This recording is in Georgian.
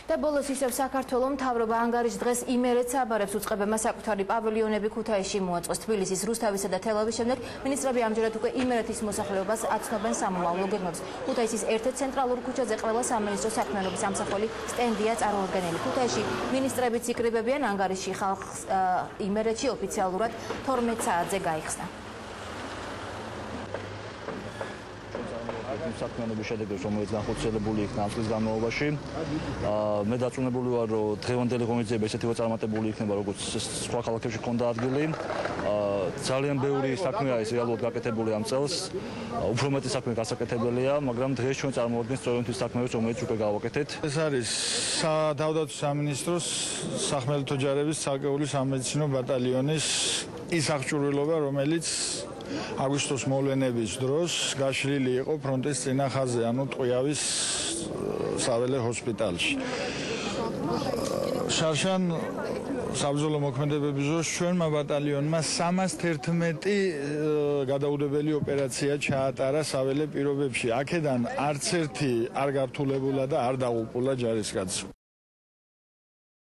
და ბოლოს ისევ საქართველოს მთავრობა ანგარიშ დღეს იმერეთს აბარებს უწყებებმა საკუთარი პავილიონები ქუთაისში მოაწყვეს. თბილისის, რუსთავისა და თელავის შემდეგ მინისტრები ამჯერად უკვე იმერეთის მოსახლეობას აცნობენ სამომავლო გეგმებს. ქუთაისის ერთ-ერთ ცენტრალურ ქუჩაზე ყველა სამინისტრო საქმიანობის ამსახველი სტენდია წარმოუდგენელი. ქუთაისში მინისტრებიც იკრიბებიან ანგარიში ხალხს იმერეთში ოფიციალურად 12 საათზე გაიხსნა. საქმიანობის შედეგებს, რომელიც განხორციელებული იქნა ამ წლის განმავლობაში. მე დარწმუნებული ვარ, რომ დღევანდელი ღონისძიება ისეთივე წარმატებული იქნება, როგორც სხვა ქალაქებში ჰქონდა ადგილი. ძალიან ბევრი საქმე არის რეალურად გაკეთებული ამ წელს. უფრო მეტი საქმე გასაკეთებელია, მაგრამ დღეს ჩვენ წარმოვიდგენთ სწორედ ის საქმეებს, რომელიც უკვე გავაკეთეთ. ეს არის თავდაცვის სამინისტროს სახმელეთო ჯარების ცალკეული სამედიცინო ბატალიონის ის აღჭურვილობა, რომელიც აგვისტოს მოვლენების დროს გაშლილი იყო ფრონტის წინა ხაზზე, ანუ ტყვიავის საველე ჰოსპიტალში. შარშან საბრძოლო მოქმედებების დროს ჩვენმა ბატალიონმა 311 გადაუდებელი ოპერაცია ჩაატარა საველე პირობებში. აქედან არც ერთი არ გართულებულა და არ დაღუპულა ჯარისკაცი.